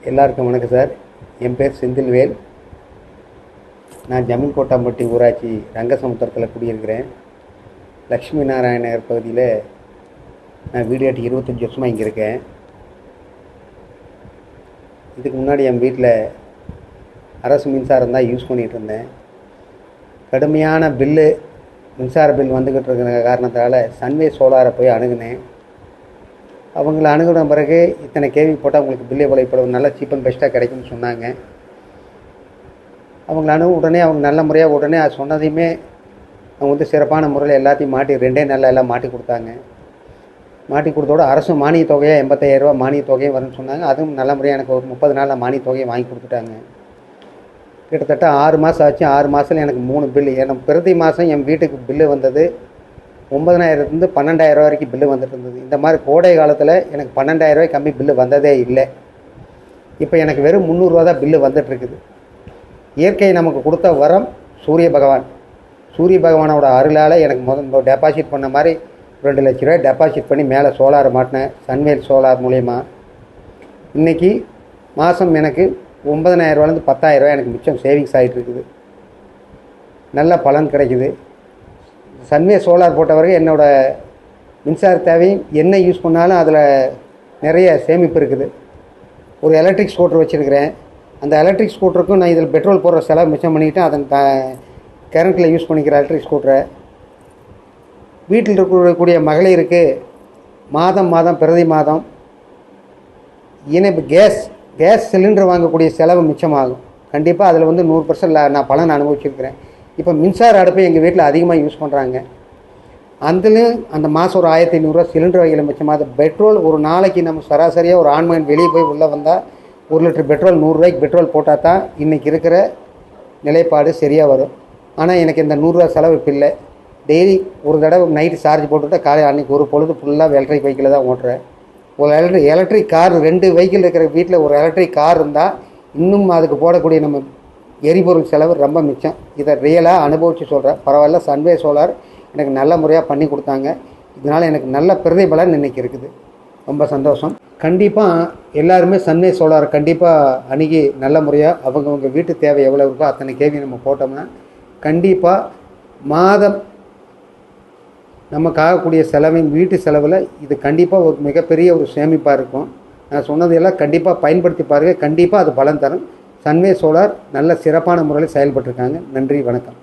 எல்லாருக்கும் வணக்கம் சார். என் பேர் செந்தில்வேல். நான் ஜமீன் கோட்டாம்பட்டி ஊராட்சி ரங்கசமுத்திரத்தில் குடியிருக்கிறேன். லக்ஷ்மி நாராயண நகர் பகுதியில் நான் வீடு கட்டி 25 வருஷமாக இங்கே இருக்கேன். இதுக்கு முன்னாடி என் வீட்டில் அரசு மின்சாரம் தான் யூஸ் பண்ணிகிட்டு இருந்தேன். கடுமையான மின்சார பில் வந்துக்கிட்டு இருக்கிற காரணத்தால் சன்வே சோலாரை போய் அணுகினேன். அவங்கள அணுகின பிறகு இத்தனை கேள்வி போட்டால் உங்களுக்கு பில்லே விலைப்படும் நல்லா சீப் அண்ட் பெஸ்ட்டாக கிடைக்கும்னு சொன்னாங்க. அவங்கள உடனே அவங்க நல்ல முறையாக உடனே அது சொன்னதையுமே அவங்க சிறப்பான முறையில் எல்லாத்தையும் மாட்டி 2 நாளில் எல்லாம் மாட்டி கொடுத்தாங்க. மாட்டி கொடுத்தோட அரசு மானிய தொகையாக 85,000 ரூபா மானிய தொகையும் வரும்னு சொன்னாங்க. அதுவும் நல்ல முறையாக எனக்கு ஒரு 30 நாளில் மானிய தொகையை வாங்கி கொடுத்துட்டாங்க. கிட்டத்தட்ட 6 மாதம் ஆச்சு. 6 மாதத்தில் எனக்கு 3 பில்லு. எனக்கு பிரதி மாதம் என் வீட்டுக்கு பில்லு வந்தது 9,000லேருந்து 12,000 ரூபா வரைக்கும் பில்லு வந்துட்டு இருந்தது. இந்த மாதிரி கோடை காலத்தில் எனக்கு 12,000 ரூபாய் கம்மி பில்லு வந்ததே இல்லை. இப்போ எனக்கு வெறும் 300 ரூபா தான் பில்லு வந்துட்டுருக்குது. இயற்கை நமக்கு கொடுத்த வரம் சூரிய பகவானோட அருளால் எனக்கு முதல் டெபாசிட் பண்ண மாதிரி 2 லட்ச ரூபாய் டெபாசிட் பண்ணி மேலே சோலாரை மாட்டினேன். சன்வேல் சோலார் மூலயமா இன்றைக்கி மாதம் எனக்கு 9,000 ரூபாலேருந்து 10,000 ரூபாய் எனக்கு மிச்சம் சேவிங்ஸ் ஆகிட்டு இருக்குது. நல்ல பலன் கிடைக்குது. சன்வே சோலார் போட்ட வரைக்கும் என்னோடய மின்சார தேவையும் என்ன யூஸ் பண்ணாலும் அதில் நிறைய சேமிப்பு இருக்குது. ஒரு எலக்ட்ரிக் ஸ்கூட்டர் வச்சுருக்கிறேன். அந்த எலக்ட்ரிக் ஸ்கூட்டருக்கும் நான் இதில் பெட்ரோல் போடுற செலவு மிச்சம் பண்ணிக்கிட்டு அதன் கரண்ட்டில் யூஸ் பண்ணிக்கிற எலக்ட்ரிக் ஸ்கூட்டரை வீட்டில் இருக்கக்கூடிய மகளிருக்கு மாதம் பிரதி மாதம் இணைப்பு கேஸ் சிலிண்டர் வாங்கக்கூடிய செலவு மிச்சமாகும். கண்டிப்பாக அதில் 100% நான் பலன் அனுபவிச்சிருக்கிறேன். இப்போ மின்சார அடுப்பை எங்கள் வீட்டில் அதிகமாக யூஸ் பண்ணுறாங்க. அதுலேயும் அந்த மாதம் ஒரு 1,500 ரூபா சிலிண்டர் வகையில் மிச்சமாக. பெட்ரோல் ஒரு நாளைக்கு நம்ம சராசரியாக ஒரு ஆண்மகன் வெளியே போய் உள்ளே வந்தால் 1 லிட்டர் பெட்ரோல் 100 ரூபாய்க்கு பெட்ரோல் போட்டால் தான் இன்றைக்கி இருக்கிற நிலைப்பாடு சரியாக வரும். ஆனால் எனக்கு இந்த 100 ரூபா செலவு இப்போ இல்லை. டெய்லி ஒரு தடவை நைட்டு சார்ஜ் போட்டுவிட்டால் காலையில் அன்றைக்கி ஒரு பொழுது ஃபுல்லாக எலக்ட்ரிக் வெஹிக்கிள் தான் ஓட்டுறேன். ஒரு எலக்ட்ரிக் கார் 2 வெஹிக்கிள் இருக்கிற வீட்டில் ஒரு எலக்ட்ரிக் கார் இருந்தால் இன்னும் அதுக்கு போடக்கூடிய நம்ம எரிபொருள் செலவு ரொம்ப மிச்சம். இதை ரியலாக அனுபவித்து சொல்கிறேன். பரவாயில்ல, சன்வே சோலார் எனக்கு நல்ல முறையாக பண்ணி கொடுத்தாங்க. இதனால் எனக்கு நல்ல பிரதிபலன் இன்றைக்கி இருக்குது. ரொம்ப சந்தோஷம். கண்டிப்பாக எல்லாருமே சன்வே சோலார் கண்டிப்பாக அணுகி நல்ல முறையாக அவங்கவுங்க வீட்டு தேவை எவ்வளோ இருக்கோ அத்தனை கேள்வி நம்ம போட்டோம்னா கண்டிப்பாக மாதம் நமக்கு ஆகக்கூடிய செலவின் வீட்டு செலவில் இது கண்டிப்பாக ஒரு மிகப்பெரிய ஒரு சேமிப்பாக இருக்கும். நான் சொன்னதையெல்லாம் கண்டிப்பாக பயன்படுத்தி பாருங்கள். கண்டிப்பாக அது பலன் தரும். சன்வே சோலார் நல்ல சிறப்பான முறையில் செயல்பட்டுருக்காங்க. நன்றி, வணக்கம்.